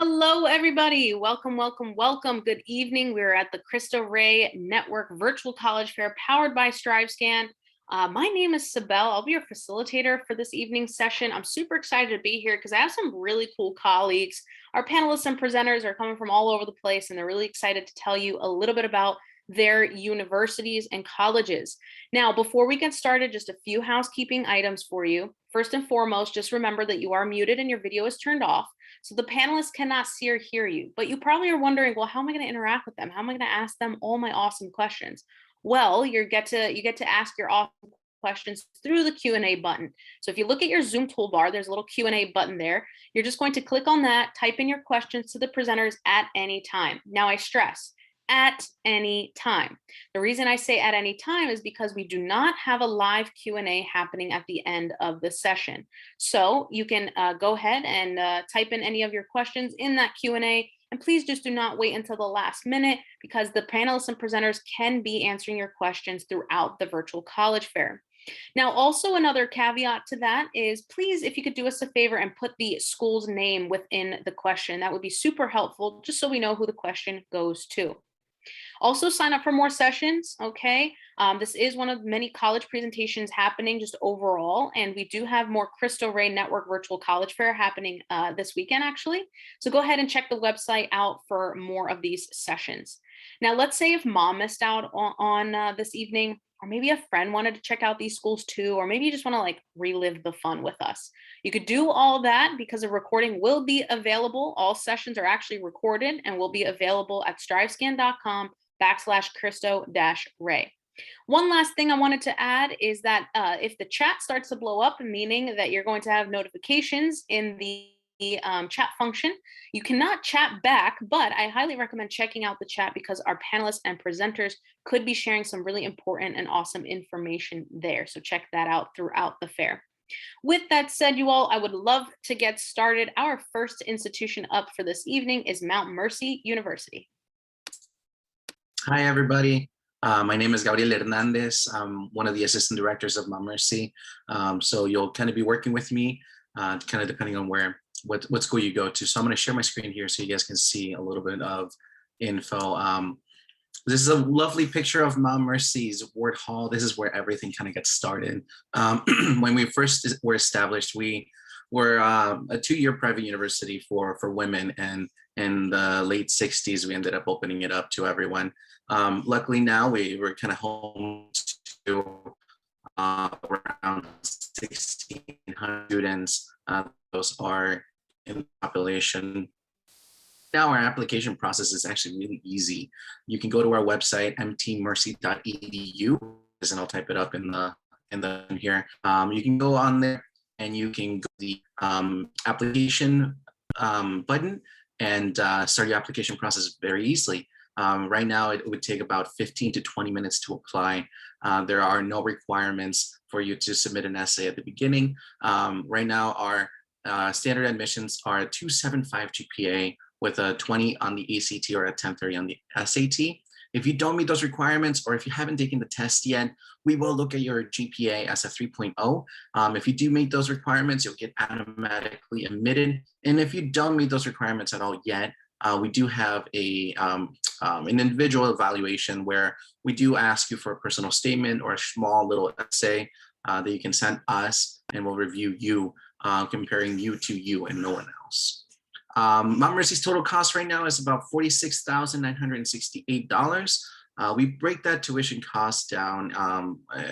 Hello, everybody. Welcome, welcome, welcome. Good evening. We're at the Cristo Rey Network Virtual College Fair powered by StriveScan. My name is Sibel. I'll be your facilitator for this evening's session. I'm super excited to be here because I have some really cool colleagues. Our panelists and presenters are coming from all over the place, and they're really excited to tell you a little bit about their universities and colleges. Now, before we get started, just a few housekeeping items for you. First and foremost, just remember that you are muted and your video is turned off. So the panelists cannot see or hear you, but you probably are wondering, well, how am I going to interact with them? How am I going to ask them all my awesome questions? Well, you get to ask your awesome questions through the Q&A button. So if you look at your Zoom toolbar, there's a little Q&A button there. You're just going to click on that, type in your questions to the presenters at any time. Now I stress, at any time. The reason I say at any time is because we do not have a live Q&A happening at the end of the session. So you can go ahead and type in any of your questions in that Q&A, and please just do not wait until the last minute because the panelists and presenters can be answering your questions throughout the virtual college fair. Now, also another caveat to that is please, if you could do us a favor and put the school's name within the question, that would be super helpful, just so we know who the question goes to. Also sign up for more sessions, okay? This is one of many college presentations happening just overall, and we do have more Cristo Rey Network Virtual College Fair happening this weekend, actually. So go ahead and check the website out for more of these sessions. Now, let's say if mom missed out on this evening, or maybe a friend wanted to check out these schools too, or maybe you just want to like relive the fun with us. You could do all that because a recording will be available. All sessions are actually recorded and will be available at strivescan.com/Cristo-Rey. One last thing I wanted to add is that if the chat starts to blow up, meaning that you're going to have notifications in the chat function, you cannot chat back, but I highly recommend checking out the chat because our panelists and presenters could be sharing some really important and awesome information there. So check that out throughout the fair. With that said, you all, I would love to get started. Our first institution up for this evening is Mount Mercy University. Hi, everybody. My name is Gabriel Hernandez. I'm one of the assistant directors of Mount Mercy. So you'll kind of be working with me, kind of depending on what school you go to. So I'm going to share my screen here so you guys can see a little bit of info. This is a lovely picture of Mount Mercy's Ward Hall. This is where everything kind of gets started. When we first were established, we were a 2-year private university for women, and in the late 60s, we ended up opening it up to everyone. Luckily now we're kind of home to around 1,600 students. Those are in the population. Now our application process is actually really easy. You can go to our website, mtmercy.edu, and I'll type it up in the here. You can go on there and you can go to the application button and start your application process very easily. Right now, it would take about 15 to 20 minutes to apply. There are no requirements for you to submit an essay at the beginning. Right now, our standard admissions are a 2.75 GPA with a 20 on the ACT or a 10.30 on the SAT. If you don't meet those requirements, or if you haven't taken the test yet, we will look at your GPA as a 3.0. If you do meet those requirements, you'll get automatically admitted. And if you don't meet those requirements at all yet, we do have an individual evaluation where we do ask you for a personal statement or a small little essay that you can send us, and we'll review you, comparing you to you and no one else. Mount Mercy's total cost right now is about $46,968. We break that tuition cost down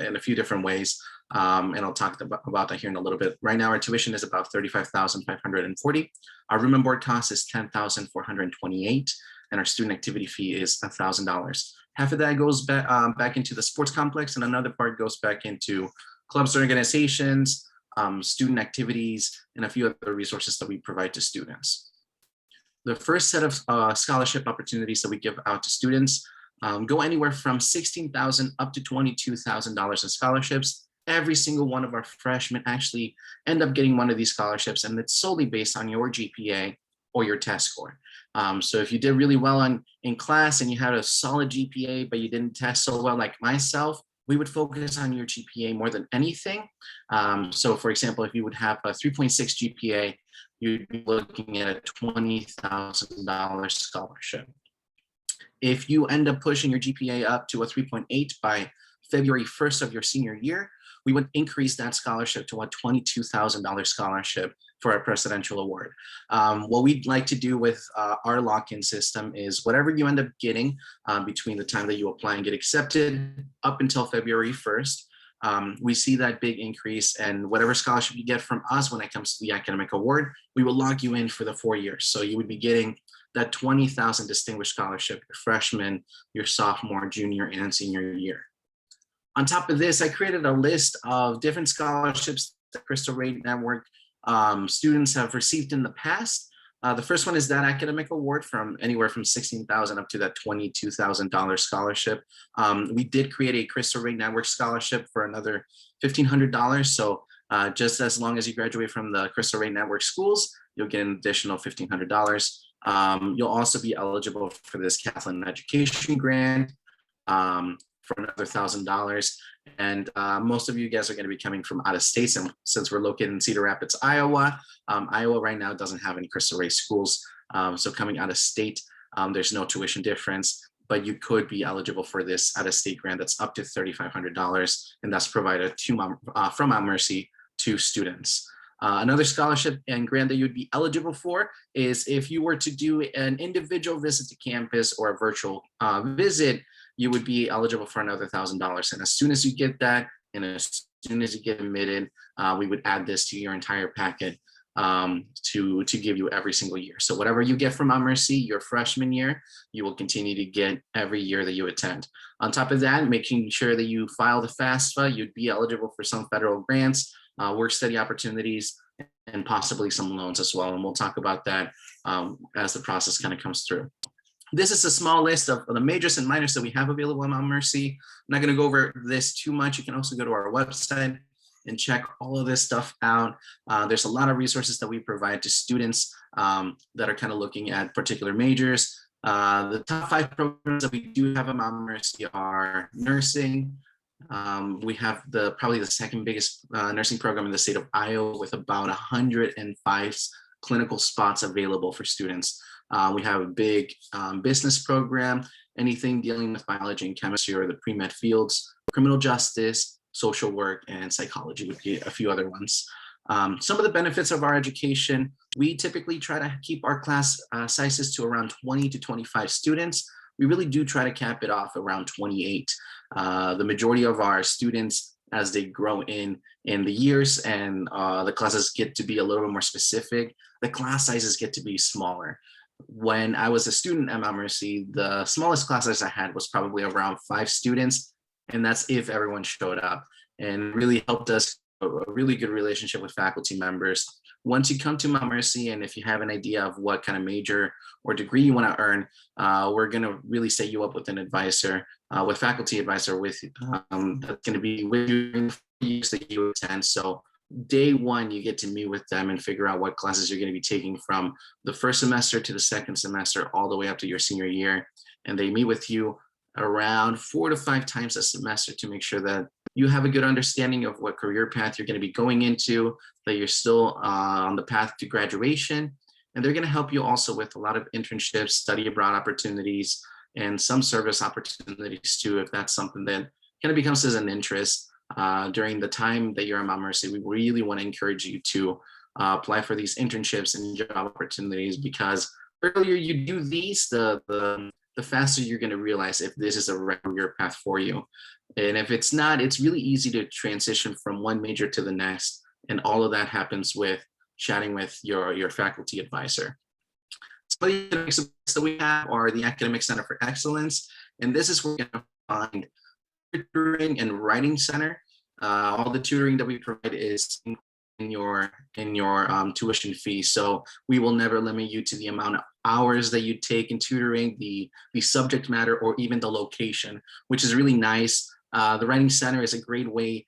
in a few different ways, and I'll talk about that here in a little bit. Right now, our tuition is about $35,540. Our room and board cost is $10,428, and our student activity fee is $1,000. Half of that goes back into the sports complex, and another part goes back into clubs, organizations, student activities, and a few other resources that we provide to students. The first set of scholarship opportunities that we give out to students go anywhere from $16,000 up to $22,000 in scholarships. Every single one of our freshmen actually end up getting one of these scholarships, and it's solely based on your GPA or your test score. So if you did really well in class and you had a solid GPA, but you didn't test so well like myself, we would focus on your GPA more than anything. So for example, if you would have a 3.6 GPA, you'd be looking at a $20,000 scholarship. If you end up pushing your GPA up to a 3.8 by February 1st of your senior year, we would increase that scholarship to a $22,000 scholarship for a presidential award. What we'd like to do with our lock-in system is whatever you end up getting between the time that you apply and get accepted up until February 1st, we see that big increase, and whatever scholarship you get from us when it comes to the academic award, we will lock you in for the 4 years. So you would be getting that 20,000 distinguished scholarship your freshman, your sophomore, junior, and senior year. On top of this, I created a list of different scholarships that Cristo Rey Network students have received in the past. The first one is that academic award from anywhere from $16,000 up to that $22,000 scholarship. We did create a Cristo Rey Network scholarship for another $1,500. So just as long as you graduate from the Cristo Rey Network schools, you'll get an additional $1,500. You'll also be eligible for this Catholic education grant for another $1,000. And most of you guys are going to be coming from out of state. And since we're located in Cedar Rapids, Iowa, Iowa right now doesn't have any Cristo Rey schools. So coming out of state, there's no tuition difference, but you could be eligible for this out of state grant that's up to $3,500. And that's provided to from Mount Mercy to students. Another scholarship and grant that you'd be eligible for is if you were to do an individual visit to campus or a virtual visit, you would be eligible for another $1,000. And as soon as you get that, and as soon as you get admitted, we would add this to your entire packet to give you every single year. So whatever you get from Mount Mercy your freshman year, you will continue to get every year that you attend. On top of that, making sure that you file the FAFSA, you'd be eligible for some federal grants, work study opportunities, and possibly some loans as well. And we'll talk about that as the process kind of comes through. This is a small list of the majors and minors that we have available at Mount Mercy. I'm not going to go over this too much. You can also go to our website and check all of this stuff out. There's a lot of resources that we provide to students that are kind of looking at particular majors. The top 5 programs that we do have at Mount Mercy are nursing. We have probably the second biggest nursing program in the state of Iowa with about 105 clinical spots available for students. We have a big business program, anything dealing with biology and chemistry or the pre-med fields, criminal justice, social work, and psychology would be a few other ones. Some of the benefits of our education, we typically try to keep our class sizes to around 20 to 25 students. We really do try to cap it off around 28. The majority of our students, as they grow in the years and the classes get to be a little bit more specific, the class sizes get to be smaller. When I was a student at Mount Mercy, the smallest class size I had was probably around 5 students, and that's if everyone showed up, and really helped us a really good relationship with faculty members. Once you come to Mount Mercy, and if you have an idea of what kind of major or degree you want to earn, we're going to really set you up with an advisor, with faculty advisor that's going to be with you in the years that you attend. So day one, you get to meet with them and figure out what classes you're going to be taking from the first semester to the second semester, all the way up to your senior year. And they meet with you around 4 to 5 times a semester to make sure that you have a good understanding of what career path you're going to be going into, that you're still on the path to graduation. And they're going to help you also with a lot of internships, study abroad opportunities, and some service opportunities too, if that's something that kind of becomes as an interest. During the time that you're at Mount Mercy, we really want to encourage you to apply for these internships and job opportunities, because earlier you do these, the faster you're going to realize if this is a right career path for you. And if it's not, it's really easy to transition from one major to the next. And all of that happens with chatting with your faculty advisor. Some of the academics that we have are the Academic Center for Excellence. And this is where you're going to find tutoring and writing center. All the tutoring that we provide is in your tuition fee. So we will never limit you to the amount of hours that you take in tutoring, the subject matter, or even the location, which is really nice. The writing center is a great way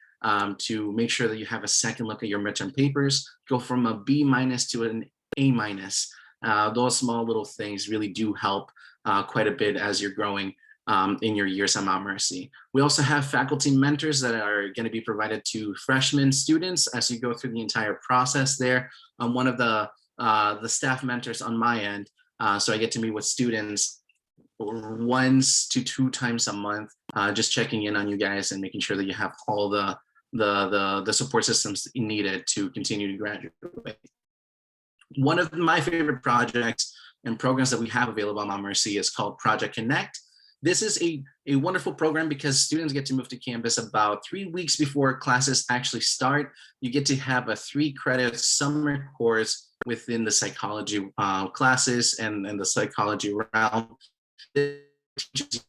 to make sure that you have a second look at your midterm papers, go from a B- to an A-. Those small little things really do help quite a bit as you're growing in your years at Mount Mercy. We also have faculty mentors that are going to be provided to freshman students as you go through the entire process there. One of the the staff mentors on my end. So I get to meet with students once to 2 times a month, just checking in on you guys and making sure that you have all the support systems needed to continue to graduate. One of my favorite projects and programs that we have available on Mount Mercy is called Project Connect. This is a wonderful program because students get to move to campus about 3 weeks before classes actually start. You get to have a 3-credit summer course within the psychology classes and the psychology realm. It teaches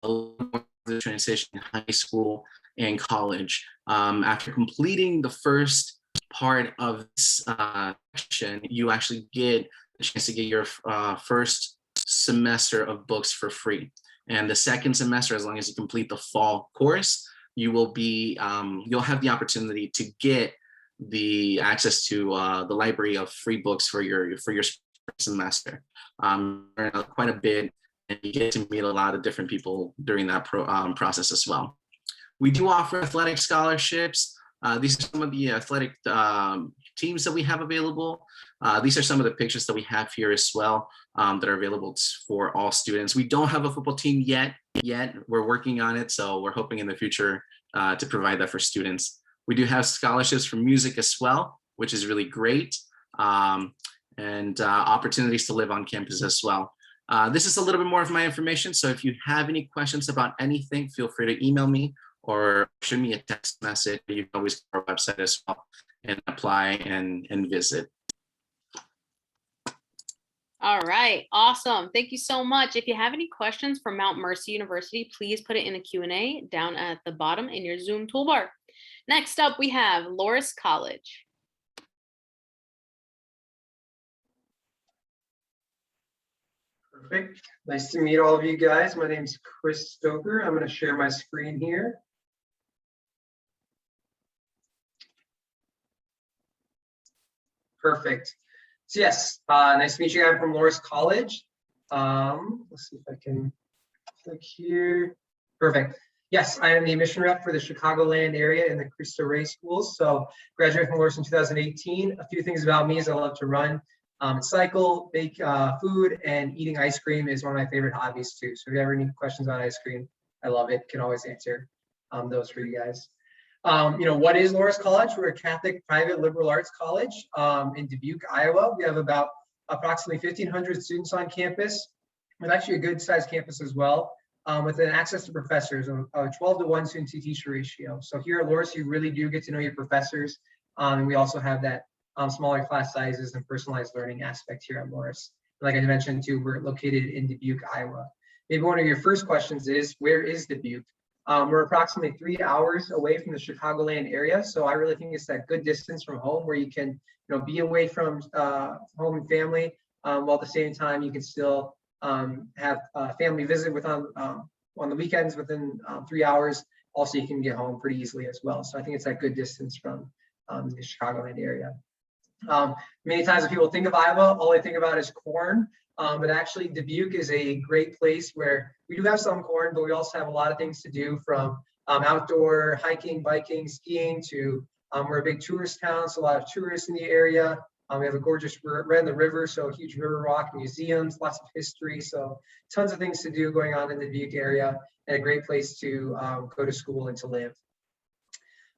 the transition in high school and college. After completing the first part of this section, you actually get a chance to get your first semester of books for free. And the second semester, as long as you complete the fall course, you will be you'll have the opportunity to get the access to the library of free books for your semester. Learn quite a bit, and you get to meet a lot of different people during that process as well. We do offer athletic scholarships. These are some of the athletic teams that we have available. These are some of the pictures that we have here as well that are available for all students. We don't have a football team yet. We're working on it, so we're hoping in the future to provide that for students. We do have scholarships for music as well, which is really great, and opportunities to live on campus as well. This is a little bit more of my information, so if you have any questions about anything, feel free to email me or shoot me a text message. You can always go to our website as well and apply and visit. All right, awesome. Thank you so much. If you have any questions for Mount Mercy University, please put it in the Q&A down at the bottom in your Zoom toolbar. Next up, we have Loras College. Perfect. Nice to meet all of you guys. My name is Chris Stoker. I'm going to share my screen here. Perfect. So yes, nice to meet you. I'm from Loras College. Let's see if I can click here. Perfect. Yes, I am the admission rep for the Chicagoland area in the Cristo Rey schools. So graduated from Loras in 2018. A few things about me is I love to run, cycle, bake food, and eating ice cream is one of my favorite hobbies too. So if you ever need questions on ice cream, I love it. Can always answer those for you guys. What is Loras College? We're a Catholic private liberal arts college in Dubuque, Iowa. We have about approximately 1,500 students on campus, with actually a good sized campus as well, with an access to professors, a 12-to-1 student to teacher ratio. So here at Loras, you really do get to know your professors. And we also have that smaller class sizes and personalized learning aspect here at Loras. Like I mentioned too, we're located in Dubuque, Iowa. Maybe one of your first questions is, where is Dubuque? We're approximately 3 hours away from the Chicagoland area. So I really think it's that good distance from home where you can be away from home and family, while at the same time you can still have a family visit on the weekends within 3 hours. Also, you can get home pretty easily as well. So I think it's that good distance from the Chicagoland area. Many times when people think of Iowa, all they think about is corn. But actually Dubuque is a great place where we do have some corn, but we also have a lot of things to do, from outdoor hiking, biking, skiing to we're a big tourist town, so a lot of tourists in the area. We have a gorgeous right on the river, so a huge river walk, museums, lots of history, so tons of things to do going on in the Dubuque area, and a great place to go to school and to live.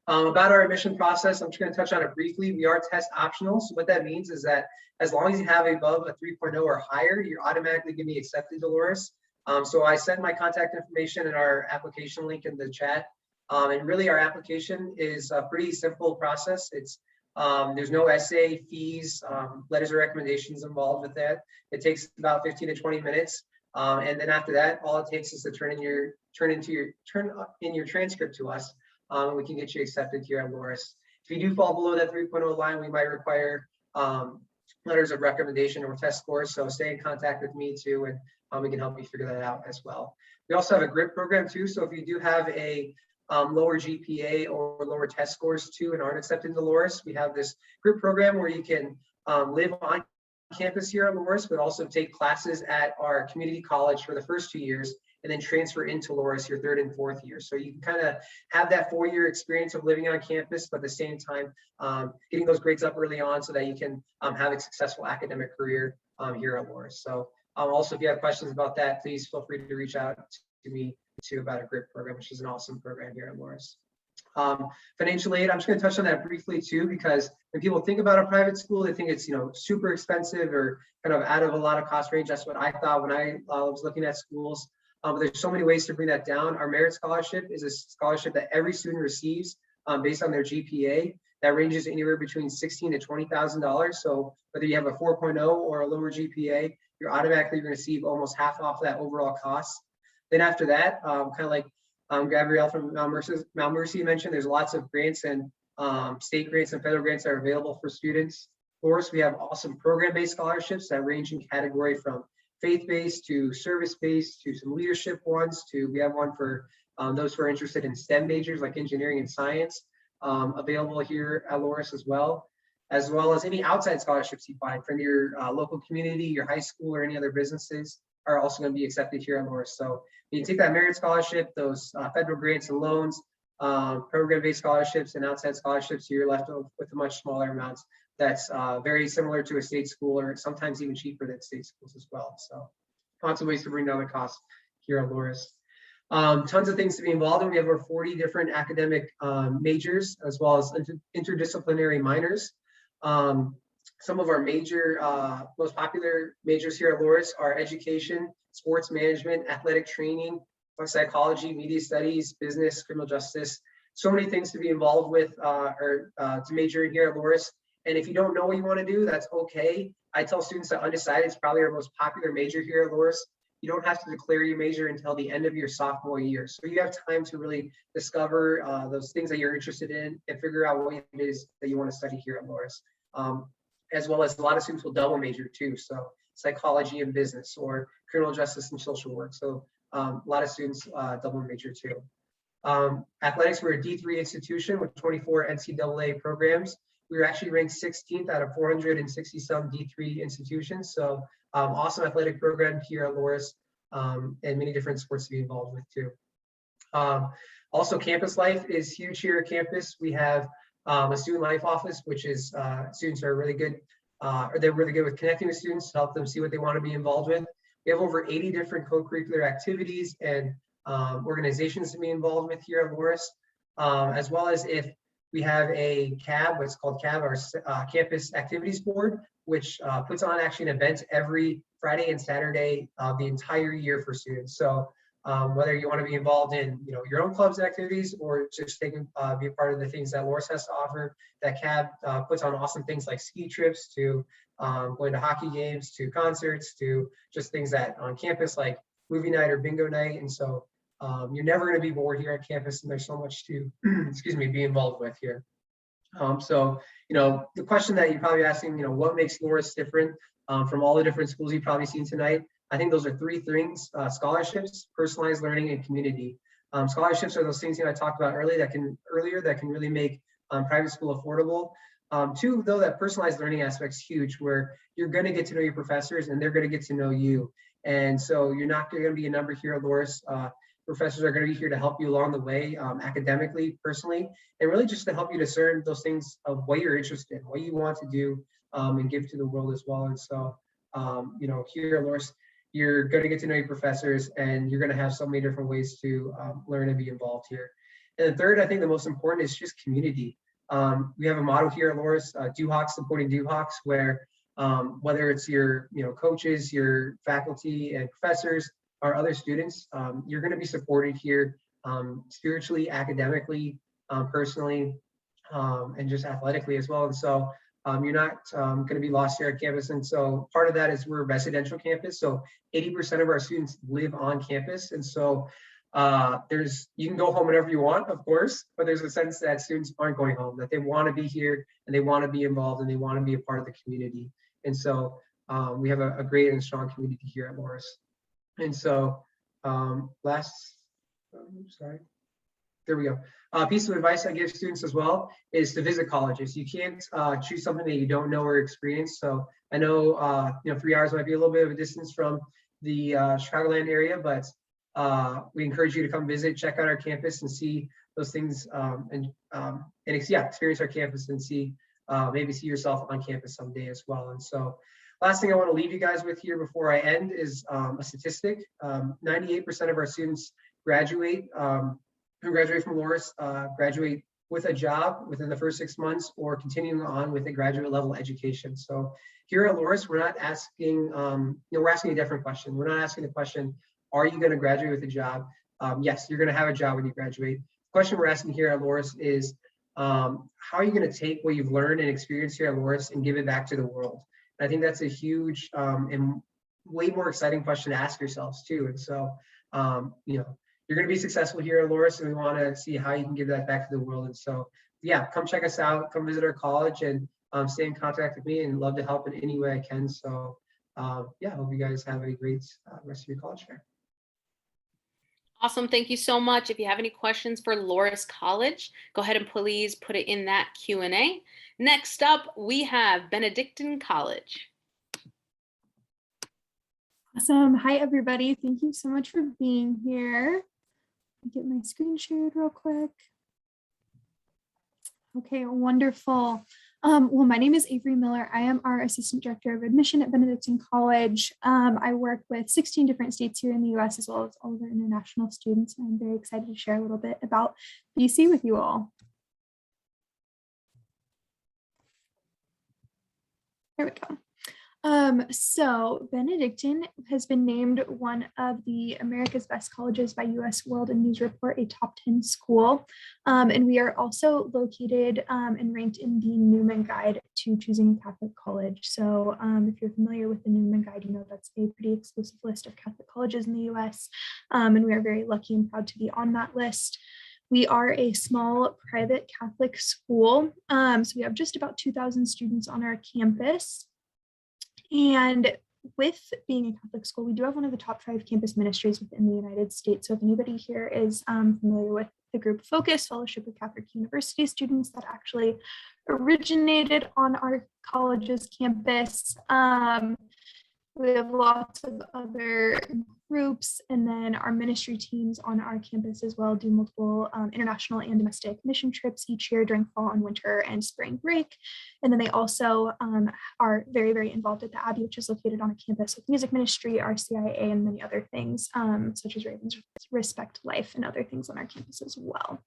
About our admission process, I'm just going to touch on it briefly. We are test optional. So what that means is that as long as you have above a 3.0 or higher, you're automatically going to be accepted to Loras. So I sent my contact information in our application link in the chat. And really our application is a pretty simple process. It's there's no essay, fees, letters of recommendations involved with that. It takes about 15 to 20 minutes. And then after that, all it takes is to turn in your transcript to us. We can get you accepted here at Loras. If you do fall below that 3.0 line, we might require letters of recommendation or test scores. So stay in contact with me too, and we can help you figure that out as well. We also have a GRIP program too. So if you do have a lower GPA or lower test scores too and aren't accepted into Loras, we have this GRIP program where you can live on campus here at Loras, but also take classes at our community college for the first 2 years, and then transfer into Loras your 3rd and 4th year. So you can kind of have that 4-year experience of living on campus, but at the same time, getting those grades up early on so that you can have a successful academic career here at Loras. So also, if you have questions about that, please feel free to reach out to me too about a GRIP program, which is an awesome program here at Loras. Financial aid, I'm just going to touch on that briefly too, because when people think about a private school, they think it's, you know, super expensive or kind of out of a lot of cost range. That's what I thought when I was looking at schools. But there's so many ways to bring that down. Our merit scholarship is a scholarship that every student receives based on their GPA. That ranges anywhere between $16,000 to $20,000. So whether you have a 4.0 or a lower GPA, you're automatically going to receive almost half off that overall cost. Then after that, kind of like Gabrielle from Mount Mercy mentioned, there's lots of grants and state grants and federal grants that are available for students. Of course, we have awesome program-based scholarships that range in category from faith-based to service-based to some leadership ones to, we have one for those who are interested in STEM majors like engineering and science, available here at Loras as well as any outside scholarships you find from your local community, your high school, or any other businesses are also going to be accepted here at Loras. So you take that merit scholarship, those federal grants and loans, program-based scholarships and outside scholarships, you're left with a much smaller amounts. That's very similar to a state school, or sometimes even cheaper than state schools as well. So lots of ways to bring down the cost here at Loras. Tons of things to be involved in. We have over 40 different academic majors, as well as interdisciplinary minors. Some of our major, most popular majors here at Loras are education, sports management, athletic training, psychology, media studies, business, criminal justice. So many things to be involved with or to major in here at Loras. And if you don't know what you want to do, that's okay. I tell students that undecided is probably our most popular major here at Loras. You don't have to declare your major until the end of your sophomore year. So you have time to really discover those things that you're interested in and figure out what it is that you want to study here at Loras. As well as a lot of students will double major too. So psychology and business, or criminal justice and social work. So a lot of students double major too. Athletics, we're a D3 institution with 24 NCAA programs. We were actually ranked 16th out of 460 some D3 institutions. So awesome athletic program here at Loras, and many different sports to be involved with too. Also, campus life is huge here at campus. We have a student life office, which is students are really good, they're really good with connecting with students to help them see what they want to be involved with. We have over 80 different co-curricular activities and organizations to be involved with here at Loras, as well as if we have a CAB, what's called CAB, our Campus Activities Board, which puts on actually an event every Friday and Saturday the entire year for students. So whether you want to be involved in your own clubs and activities, or just be a part of the things that Loras has to offer, that CAB puts on awesome things like ski trips to going to hockey games, to concerts, to just things that on campus like movie night or bingo night. And so you're never going to be bored here at campus, and there's so much to be involved with here. So the question that you're probably asking, what makes Loras different from all the different schools you've probably seen tonight? I think those are three things: scholarships, personalized learning, and community. Scholarships are those things I talked about earlier that can really make private school affordable. Two, though, that personalized learning aspect is huge, where you're going to get to know your professors and they're going to get to know you. And so you're not going to be a number here at Loras. Professors are going to be here to help you along the way, academically, personally, and really just to help you discern those things of what you're interested in, what you want to do, and give to the world as well. And so, here at Loras, you're going to get to know your professors, and you're going to have so many different ways to learn and be involved here. And the third, I think the most important, is just community. We have a motto here at Loras, Duhawks supporting Duhawks, where whether it's your coaches, your faculty and professors, or other students, you're going to be supported here spiritually, academically, personally, and just athletically as well. And so you're not going to be lost here at campus. And so part of that is we're a residential campus. So 80% of our students live on campus. And so you can go home whenever you want, of course, but there's a sense that students aren't going home, that they want to be here and they want to be involved and they want to be a part of the community. And so we have a great and strong community here at Loras. And so there we go. Piece of advice I give students as well is to visit colleges. You can't choose something that you don't know or experience. So I know, 3 hours might be a little bit of a distance from the Chicagoland area, but we encourage you to come visit, check out our campus and see those things, experience our campus and see, maybe see yourself on campus someday as well. And so last thing I want to leave you guys with here before I end is a statistic. 98% of our students graduate, who graduate from Loras, graduate with a job within the first 6 months or continuing on with a graduate level education. So here at Loras, we're not asking, we're asking a different question. We're not asking the question, are you going to graduate with a job? Yes, you're going to have a job when you graduate. The question we're asking here at Loras is, how are you going to take what you've learned and experienced here at Loras and give it back to the world? And I think that's a huge and way more exciting question to ask yourselves too. And so, you're going to be successful here at Loras, and we want to see how you can give that back to the world. And so, yeah, come check us out, come visit our college, and stay in contact with me, and love to help in any way I can. So, yeah, hope you guys have a great rest of your college fair. Awesome. Thank you so much. If you have any questions for Loras College, go ahead and please put it in that Q&A. Next up, we have Benedictine College. Awesome. Hi, everybody. Thank you so much for being here. Let me get my screen shared real quick. Okay, wonderful. Well, my name is Avery Miller. I am our Assistant Director of Admission at Benedictine College. I work with 16 different states here in the US, as well as all of our international students. I'm very excited to share a little bit about BC with you all. There we go. So Benedictine has been named one of the America's Best Colleges by US World and News Report, a top 10 school. And we are also located and ranked in the Newman Guide to Choosing a Catholic College. So if you're familiar with the Newman Guide, you know that's a pretty exclusive list of Catholic colleges in the US. And we are very lucky and proud to be on that list. We are a small private Catholic school. So we have just about 2,000 students on our campus. And with being a Catholic school, we do have one of the top 5 campus ministries within the United States. So if anybody here is familiar with the group Focus, Fellowship of Catholic University Students, that actually originated on our college's campus. We have lots of other groups, and then our ministry teams on our campus as well do multiple international and domestic mission trips each year during fall and winter and spring break. And then they also are very, very involved at the Abbey, which is located on a campus with music ministry, RCIA, and many other things, such as Ravens Respect Life and other things on our campus as well.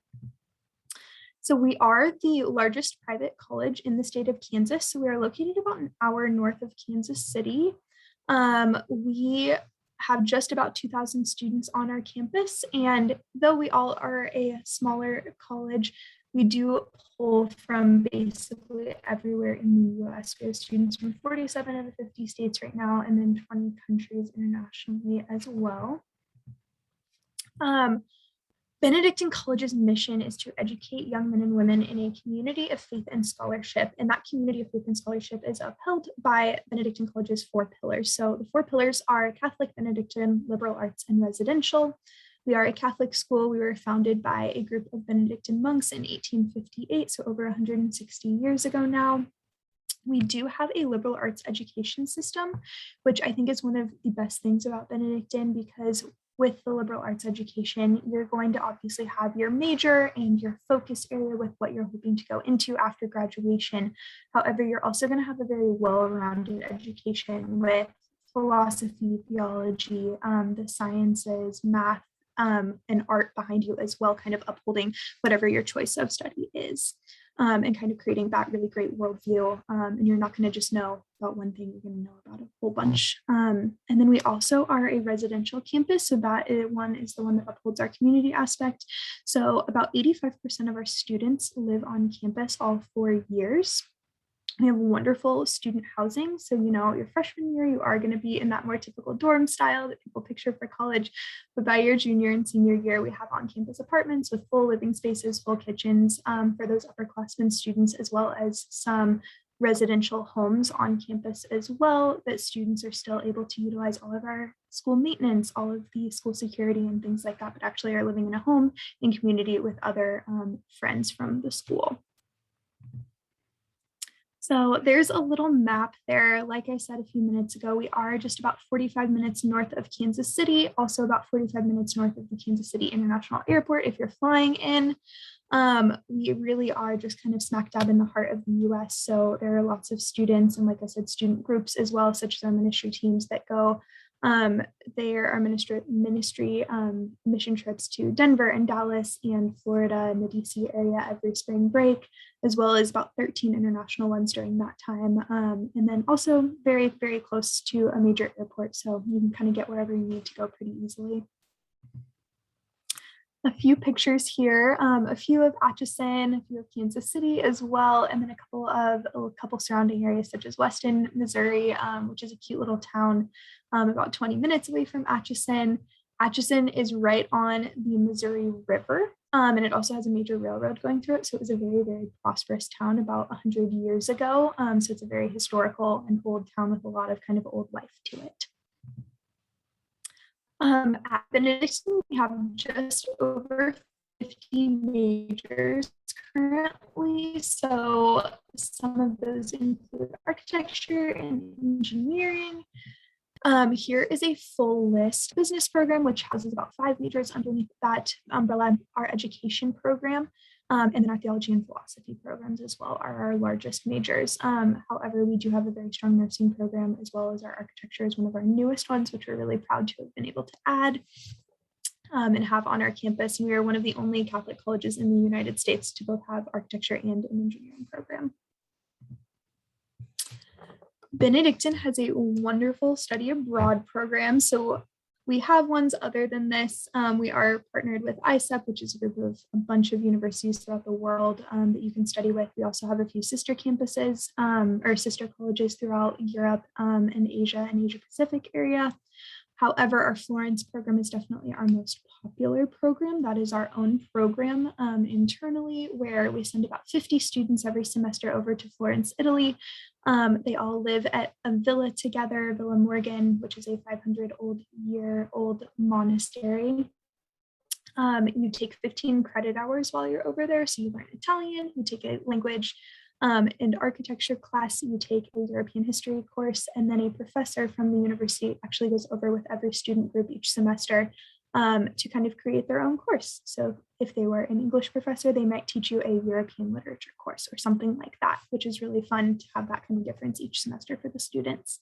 So we are the largest private college in the state of Kansas. So we are located about an hour north of Kansas City. We have just about 2,000 students on our campus, and though we all are a smaller college, we do pull from basically everywhere in the US. We have students from 47 of the 50 states right now, and then 20 countries internationally as well. Benedictine College's mission is to educate young men and women in a community of faith and scholarship. And that community of faith and scholarship is upheld by Benedictine College's 4 pillars. So the 4 pillars are Catholic, Benedictine, liberal arts, and residential. We are a Catholic school. We were founded by a group of Benedictine monks in 1858, so over 160 years ago now. We do have a liberal arts education system, which I think is one of the best things about Benedictine, because with the liberal arts education, you're going to obviously have your major and your focus area with what you're hoping to go into after graduation. However, you're also going to have a very well-rounded education with philosophy, theology, the sciences, math, and art behind you as well, kind of upholding whatever your choice of study is. And kind of creating that really great worldview. And you're not going to just know about one thing, you're going to know about a whole bunch. And then we also are a residential campus. So that one is the one that upholds our community aspect. So about 85% of our students live on campus all 4 years. We have wonderful student housing. So, your freshman year, you are going to be in that more typical dorm style that people picture for college. But by your junior and senior year, we have on-campus apartments with full living spaces, full kitchens for those upperclassmen students, as well as some residential homes on campus as well, that students are still able to utilize all of our school maintenance, all of the school security and things like that, but actually are living in a home in community with other friends from the school. So there's a little map there. Like I said a few minutes ago, we are just about 45 minutes north of Kansas City, also about 45 minutes north of the Kansas City International Airport if you're flying in. We really are just kind of smack dab in the heart of the US. So there are lots of students and, like I said, student groups as well, such as our ministry teams that go. There are ministry mission trips to Denver and Dallas and Florida and the DC area every spring break, as well as about 13 international ones during that time. And then also very, very close to a major airport. So you can kind of get wherever you need to go pretty easily. A few pictures here, a few of Atchison, a few of Kansas City as well, and then a couple surrounding areas such as Weston, Missouri, which is a cute little town about 20 minutes away from Atchison. Atchison is right on the Missouri River, and it also has a major railroad going through it. So it was a very, very prosperous town about 100 years ago. So it's a very historical and old town with a lot of kind of old life to it. At Benedictine, we have just over 50 majors currently. So some of those include architecture and engineering. Here is a full list business program, which houses about 5 majors underneath that umbrella. Our education program, and then our theology and philosophy programs as well are our largest majors. However, we do have a very strong nursing program, as well as our architecture is one of our newest ones, which we're really proud to have been able to add and have on our campus. We are one of the only Catholic colleges in the United States to both have architecture and an engineering program. Benedictine has a wonderful study abroad program. So we have ones other than this. We are partnered with ISEP, which is a group of a bunch of universities throughout the world that you can study with. We also have a few sister campuses or sister colleges throughout Europe and Asia and Asia Pacific area. However, our Florence program is definitely our most popular program. That is our own program internally, where we send about 50 students every semester over to Florence, Italy. They all live at a villa together, Villa Morgan, which is a 500-year-old monastery. You take 15 credit hours while you're over there. So you learn Italian, you take a language and architecture class, you take a European history course, and then a professor from the university actually goes over with every student group each semester to kind of create their own course. So if they were an English professor, they might teach you a European literature course or something like that, which is really fun to have that kind of difference each semester for the students.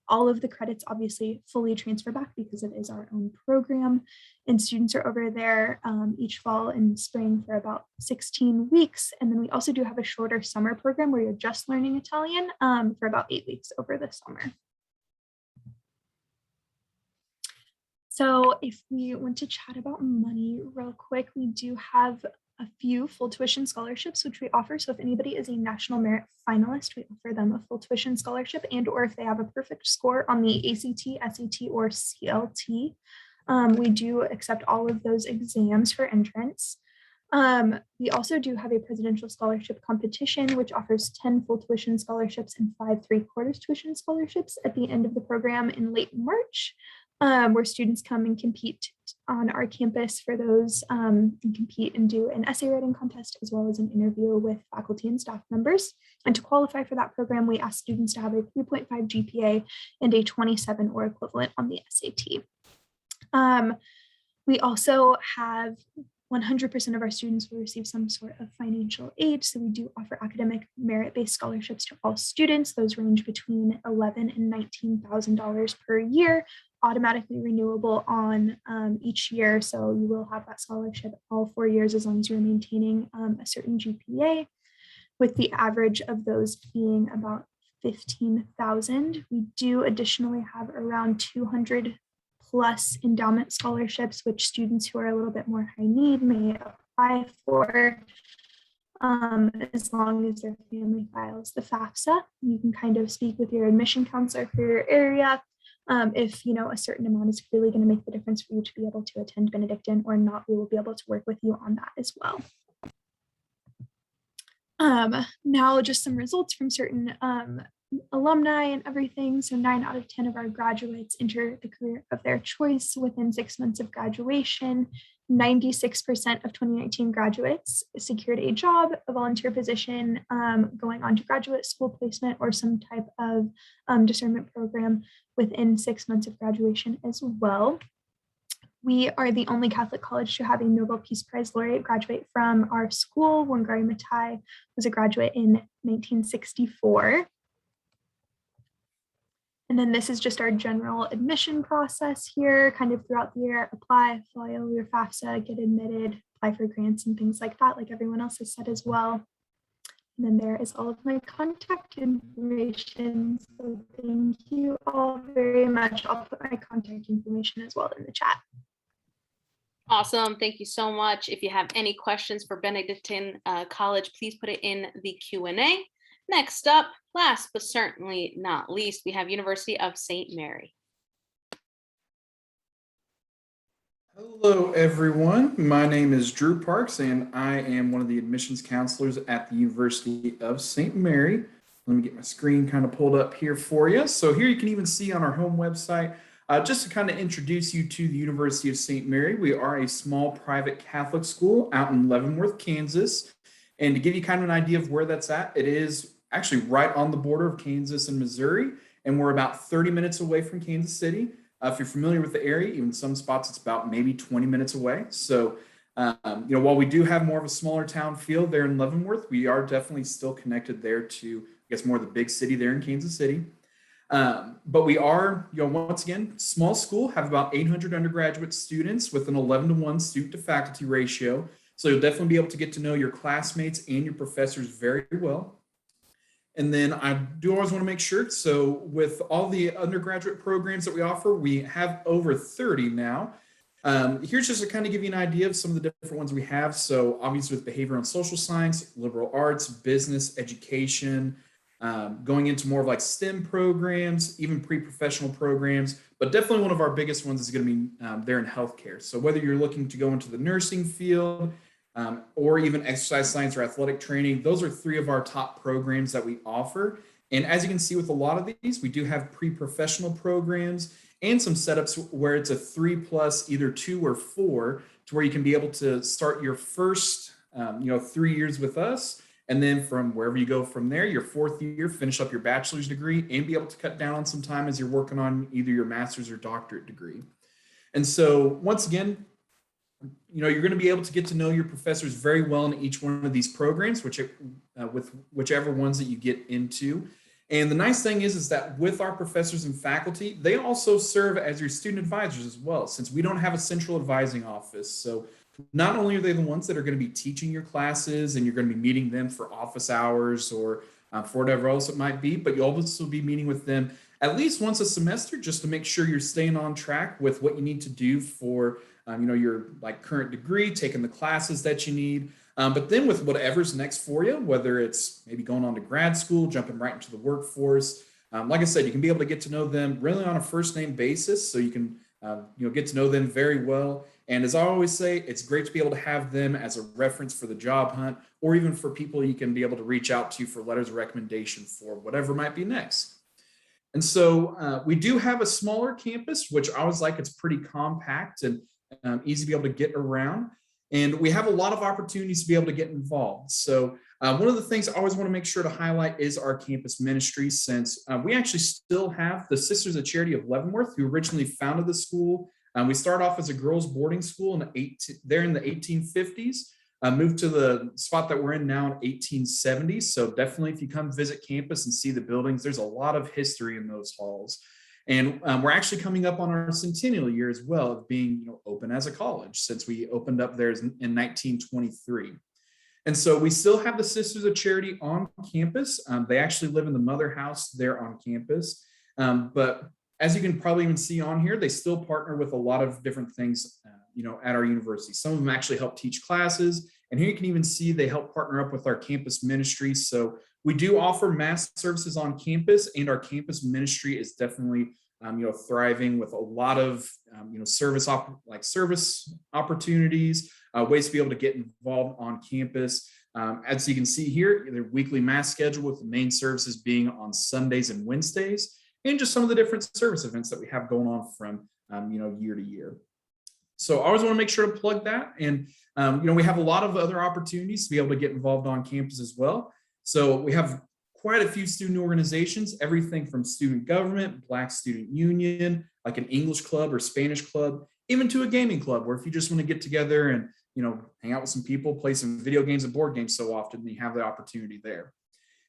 All of the credits obviously fully transfer back because it is our own program, and students are over there each fall and spring for about 16 weeks. And then we also do have a shorter summer program where you're just learning Italian for about 8 weeks over the summer. So if we want to chat about money real quick, we do have a few full tuition scholarships, which we offer. So if anybody is a National Merit finalist, we offer them a full tuition scholarship, and or if they have a perfect score on the ACT, SAT, or CLT, we do accept all of those exams for entrance. We also do have a presidential scholarship competition, which offers 10 full tuition scholarships and 5 3/4 tuition scholarships at the end of the program in late March. Where students come and compete on our campus for those and compete and do an essay writing contest, as well as an interview with faculty and staff members. And to qualify for that program, we ask students to have a 3.5 GPA and a 27 or equivalent on the SAT. We also have 100% of our students will receive some sort of financial aid. So we do offer academic merit-based scholarships to all students. Those range between $11,000 and $19,000 per year, automatically renewable on each year. So you will have that scholarship all 4 years as long as you're maintaining a certain GPA, with the average of those being about 15,000. We do additionally have around 200 plus endowment scholarships, which students who are a little bit more high need may apply for, as long as their family files the FAFSA. You can kind of speak with your admission counselor for your area. If a certain amount is really going to make the difference for you to be able to attend Benedictine or not, we will be able to work with you on that as well. Now just some results from certain alumni and everything. So 9 out of 10 of our graduates enter the career of their choice within 6 months of graduation. 96% of 2019 graduates secured a job, a volunteer position, going on to graduate school placement, or some type of discernment program within 6 months of graduation as well. We are the only Catholic college to have a Nobel Peace Prize laureate graduate from our school. Wangari Maathai was a graduate in 1964. And then this is just our general admission process here, kind of throughout the year: apply, file your FAFSA, get admitted, apply for grants and things like that, like everyone else has said as well. And then there is all of my contact information. So thank you all very much. I'll put my contact information as well in the chat. Awesome. Thank you so much. If you have any questions for Benedictine College, please put it in the Q&A. Next up, last but certainly not least, we have University of St. Mary. Hello, everyone. My name is Drew Parks, and I am one of the admissions counselors at the University of St. Mary. Let me get my screen kind of pulled up here for you. So here you can even see on our home website, just to kind of introduce you to the University of St. Mary. We are a small private Catholic school out in Leavenworth, Kansas. And to give you kind of an idea of where that's at, it is actually right on the border of Kansas and Missouri, and we're about 30 minutes away from Kansas City. If you're familiar with the area, even some spots it's about maybe 20 minutes away. So, while we do have more of a smaller town feel there in Leavenworth, we are definitely still connected there to, I guess, more of the big city there in Kansas City. But we are, once again, small school, have about 800 undergraduate students with an 11-to-1 student to faculty ratio. So you'll definitely be able to get to know your classmates and your professors very well. And then I do always want to make sure, so with all the undergraduate programs that we offer, we have over 30 now. Here's just to kind of give you an idea of some of the different ones we have. So obviously with behavioral and social science, liberal arts, business, education, going into more of like STEM programs, even pre-professional programs, but definitely one of our biggest ones is going to be there in healthcare. So whether you're looking to go into the nursing field, or even exercise science or athletic training, those are three of our top programs that we offer. And as you can see with a lot of these, we do have pre-professional programs and some setups where it's a 3+, either 2 or 4, to where you can be able to start your first 3 years with us. And then from wherever you go from there, your 4th year, finish up your bachelor's degree and be able to cut down on some time as you're working on either your master's or doctorate degree. And so once again, you're going to be able to get to know your professors very well in each one of these programs, with whichever ones that you get into. And the nice thing is that with our professors and faculty, they also serve as your student advisors as well, since we don't have a central advising office. So not only are they the ones that are going to be teaching your classes and you're going to be meeting them for office hours or for whatever else it might be, but you'll also be meeting with them at least once a semester just to make sure you're staying on track with what you need to do for your current degree, taking the classes that you need, but then with whatever's next for you, whether it's maybe going on to grad school, jumping right into the workforce. Like I said, you can be able to get to know them really on a first name basis. So you can, get to know them very well. And as I always say, it's great to be able to have them as a reference for the job hunt, or even for people you can be able to reach out to for letters of recommendation for whatever might be next. And so we do have a smaller campus, which I always like. It's pretty compact and easy to be able to get around. And we have a lot of opportunities to be able to get involved. So one of the things I always want to make sure to highlight is our campus ministry, since we actually still have the Sisters of Charity of Leavenworth, who originally founded the school. We started off as a girls' boarding school there in the 1850s, moved to the spot that we're in now in 1870. So definitely if you come visit campus and see the buildings, there's a lot of history in those halls. And we're actually coming up on our centennial year as well of being open as a college, since we opened up there in 1923. And so we still have the Sisters of Charity on campus. They actually live in the mother house there on campus. But as you can probably even see on here, they still partner with a lot of different things at our university. Some of them actually help teach classes. And here you can even see they help partner up with our campus ministry. So we do offer mass services on campus, and our campus ministry is definitely thriving with a lot of service opportunities, ways to be able to get involved on campus. As you can see here, their weekly mass schedule, with the main services being on Sundays and Wednesdays, and just some of the different service events that we have going on from year to year. So I always want to make sure to plug that. And, we have a lot of other opportunities to be able to get involved on campus as well. So we have quite a few student organizations, everything from student government, Black Student Union, like an English club or Spanish club, even to a gaming club, where if you just want to get together and, hang out with some people, play some video games and board games so often, you have the opportunity there.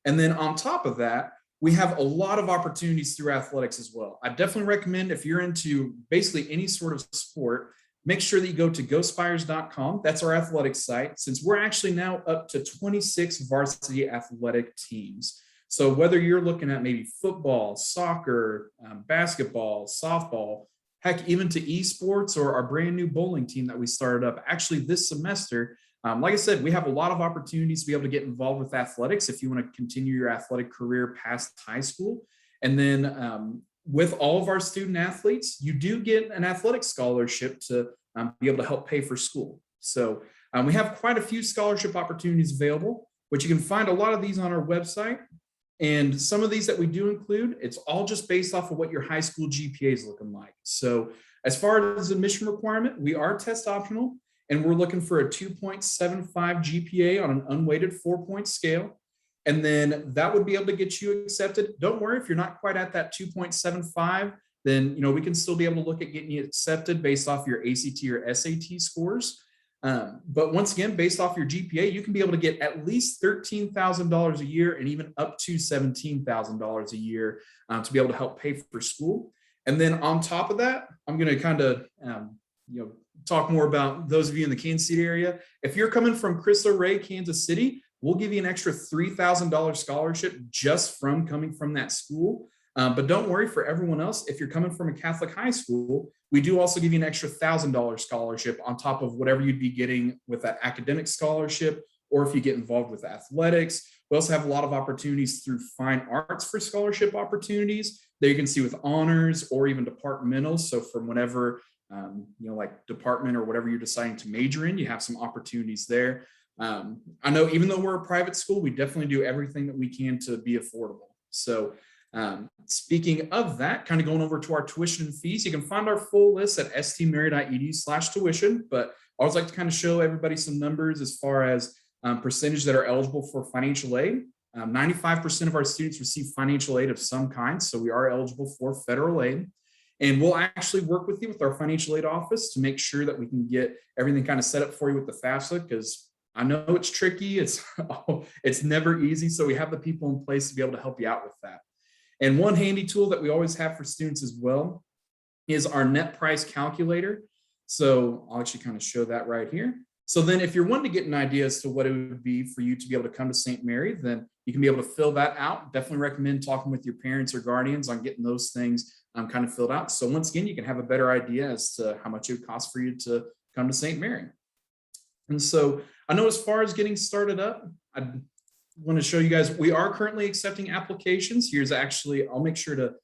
And then on top of that, we have a lot of opportunities through athletics as well. I definitely recommend, if you're into basically any sort of sport, make sure that you go to gospires.com. That's our athletics site, since we're actually now up to 26 varsity athletic teams. So whether you're looking at maybe football, soccer, basketball, softball, heck, even to esports or our brand new bowling team that we started up actually this semester. Like I said, we have a lot of opportunities to be able to get involved with athletics if you want to continue your athletic career past high school. And then with all of our student athletes, you do get an athletic scholarship to be able to help pay for school. So we have quite a few scholarship opportunities available, which you can find a lot of these on our website. And some of these that we do include, it's all just based off of what your high school GPA is looking like. So as far as admission requirement, we are test optional, and we're looking for a 2.75 GPA on an unweighted 4-point scale. And then that would be able to get you accepted. Don't worry if you're not quite at that 2.75, then we can still be able to look at getting you accepted based off your ACT or SAT scores. But once again, based off your GPA, you can be able to get at least $13,000 a year and even up to $17,000 a year to be able to help pay for school. And then on top of that, I'm going to kind of talk more about those of you in the Kansas City area. If you're coming from Cristo Rey, Kansas City, we'll give you an extra $3,000 scholarship just from coming from that school. But don't worry, for everyone else, if you're coming from a Catholic high school, we do also give you an extra $1,000 scholarship on top of whatever you'd be getting with that academic scholarship, or if you get involved with athletics. We also have a lot of opportunities through fine arts for scholarship opportunities that you can see with honors or even departmental. So from whatever, like department or whatever you're deciding to major in, you have some opportunities there. I know even though we're a private school, we definitely do everything that we can to be affordable. So speaking of that, kind of going over to our tuition and fees, you can find our full list at stmary.edu/tuition, but I always like to kind of show everybody some numbers as far as percentage that are eligible for financial aid. 95% of our students receive financial aid of some kind, so we are eligible for federal aid. And we'll actually work with you with our financial aid office to make sure that we can get everything kind of set up for you with the FAFSA, because I know it's tricky. It's never easy. So we have the people in place to be able to help you out with that. And one handy tool that we always have for students as well is our net price calculator. So I'll actually kind of show that right here. So then if you're wanting to get an idea as to what it would be for you to be able to come to St. Mary, then you can be able to fill that out. Definitely recommend talking with your parents or guardians on getting those things kind of filled out. So once again, you can have a better idea as to how much it would cost for you to come to St. Mary. And so I know as far as getting started up, I want to show you guys, we are currently accepting applications. Here's actually, I'll make sure to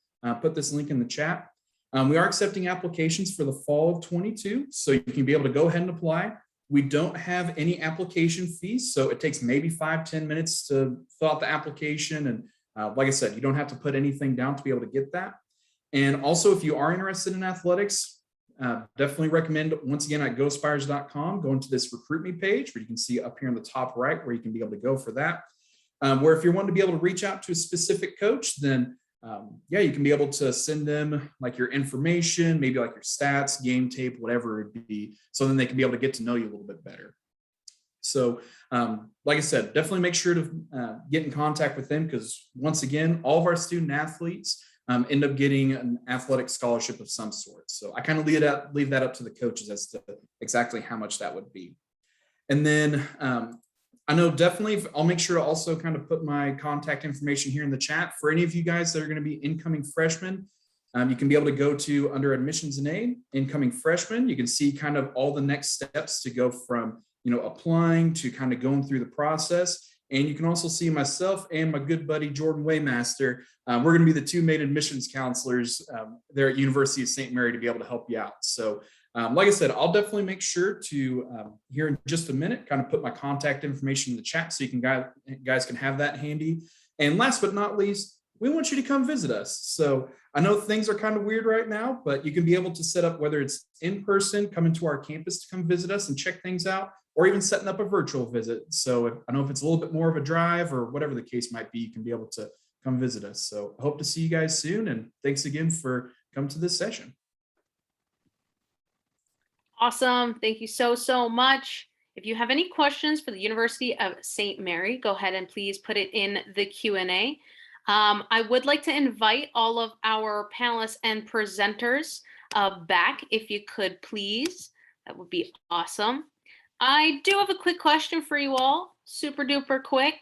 put this link in the chat. We are accepting applications for the fall of 22. So you can be able to go ahead and apply. We don't have any application fees. So it takes maybe 5-10 minutes to fill out the application. And like I said, you don't have to put anything down to be able to get that. And also, if you are interested in athletics, definitely recommend, once again, at gospires.com, going to this recruit me page where you can see up here in the top right where you can be able to go for that. Where if you're wanting to be able to reach out to a specific coach, then you can be able to send them like your information, maybe like your stats, game tape, whatever it be, so then they can be able to get to know you a little bit better. So like I said, definitely make sure to get in contact with them, because once again, all of our student athletes end up getting an athletic scholarship of some sort. So I kind of leave that up to the coaches as to exactly how much that would be. And then I know definitely I'll make sure to also kind of put my contact information here in the chat for any of you guys that are going to be incoming freshmen. You can be able to go to under admissions and aid, incoming freshmen. You can see kind of all the next steps to go from, applying to kind of going through the process. And you can also see myself and my good buddy, Jordan Waymaster. We're going to be the two main admissions counselors there at University of St. Mary to be able to help you out. So like I said, I'll definitely make sure to, here in just a minute, kind of put my contact information in the chat so you can guys can have that handy. And last but not least, we want you to come visit us. So I know things are kind of weird right now, but you can be able to set up, whether it's in person, coming to our campus to come visit us and check things out, or even setting up a virtual visit. So I know if it's a little bit more of a drive or whatever the case might be, you can be able to come visit us. So I hope to see you guys soon. And thanks again for coming to this session. Awesome. Thank you so, so much. If you have any questions for the University of St. Mary, go ahead and please put it in the Q&A. I would like to invite all of our panelists and presenters back, if you could, please. That would be awesome. I do have a quick question for you all, super duper quick.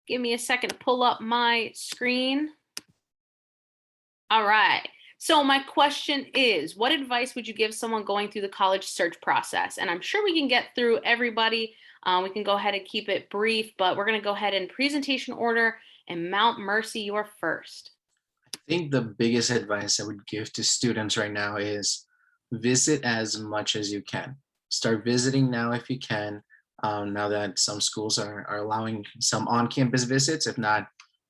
Give me a second to pull up my screen. All right. So my question is, what advice would you give someone going through the college search process? And I'm sure we can get through everybody. We can go ahead and keep it brief, but we're going to go ahead in presentation order. And Mount Mercy, you're first. I think the biggest advice I would give to students right now is visit as much as you can. Start visiting now if you can. Now that some schools are allowing some on-campus visits, if not,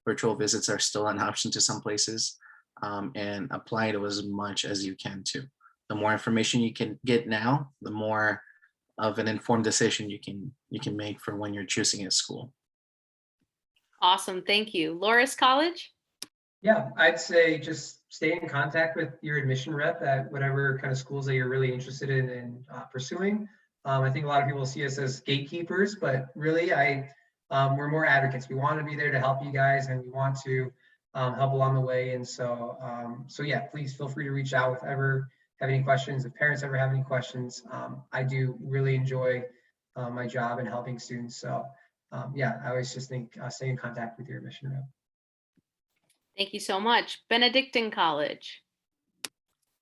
virtual visits are still an option to some places. And apply to as much as you can too. The more information you can get now, the more of an informed decision you can make for when you're choosing a school. Awesome, thank you. Loras College? Yeah, I'd say just stay in contact with your admission rep at whatever kind of schools that you're really interested in pursuing. I think a lot of people see us as gatekeepers, but really we're more advocates. We want to be there to help you guys, and we want to help along the way. And so yeah, please feel free to reach out if ever have any questions. If parents ever have any questions, I do really enjoy my job and helping students. So yeah, I always just think stay in contact with your admission rep. Thank you so much. Benedictine College.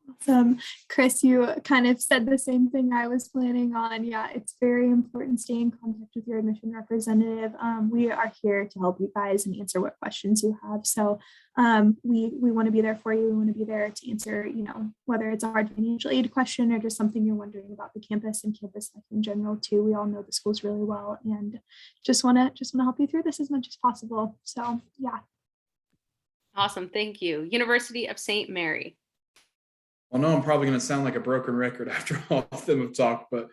Awesome. Chris, you kind of said the same thing I was planning on. Yeah, it's very important staying in contact with your admission representative. We are here to help you guys and answer what questions you have. So we want to be there for you. We want to be there to answer, whether it's a hard financial aid question or just something you're wondering about the campus and campus life in general too. We all know the schools really well and just want to help you through this as much as possible. So yeah. Awesome. Thank you. University of St. Mary. Well, no, I'm probably going to sound like a broken record after all of them have talked, but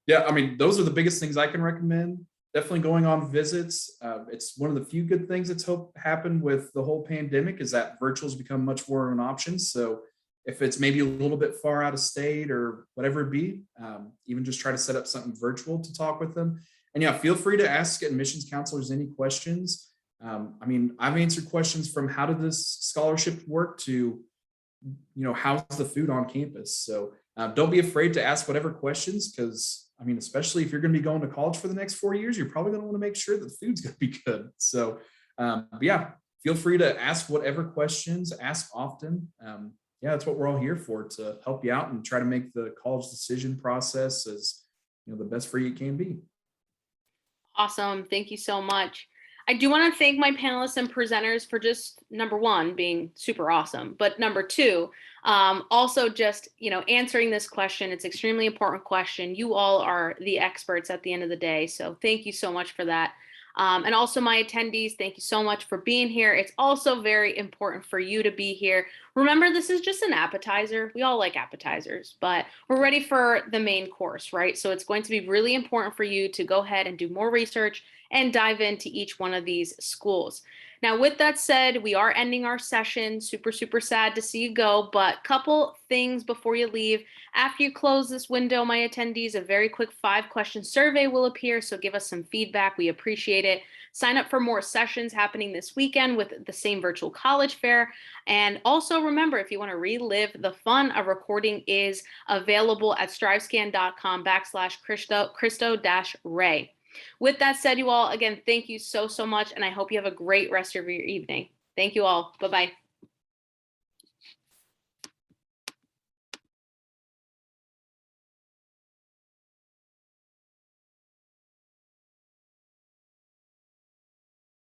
yeah, I mean, those are the biggest things I can recommend. Definitely going on visits. It's one of the few good things that's happened with the whole pandemic is that virtual's become much more of an option. So if it's maybe a little bit far out of state or whatever it be, even just try to set up something virtual to talk with them. And yeah, feel free to ask admissions counselors any questions. I mean, I've answered questions from how did this scholarship work to how's the food on campus? So don't be afraid to ask whatever questions, because I mean, especially if you're going to be going to college for the next 4 years, you're probably going to want to make sure that the food's going to be good. So but yeah, feel free to ask whatever questions, ask often. Yeah, that's what we're all here for, to help you out and try to make the college decision process as the best for you it can be. Awesome. Thank you so much. I do want to thank my panelists and presenters for just, number one, being super awesome, but number two, also just, answering this question. It's an extremely important question. You all are the experts at the end of the day. So thank you so much for that. And also my attendees, thank you so much for being here. It's also very important for you to be here. Remember, this is just an appetizer. We all like appetizers, but we're ready for the main course, right? So it's going to be really important for you to go ahead and do more research and dive into each one of these schools. Now, with that said, we are ending our session. Super, super sad to see you go, but couple things before you leave. After you close this window, my attendees, a very quick 5-question survey will appear, so give us some feedback. We appreciate it. Sign up for more sessions happening this weekend with the same virtual college fair. And also remember, if you want to relive the fun, a recording is available at strivescan.com/Cristo-Rey. With that said, you all, again, thank you so, so much. And I hope you have a great rest of your evening. Thank you all. Bye-bye.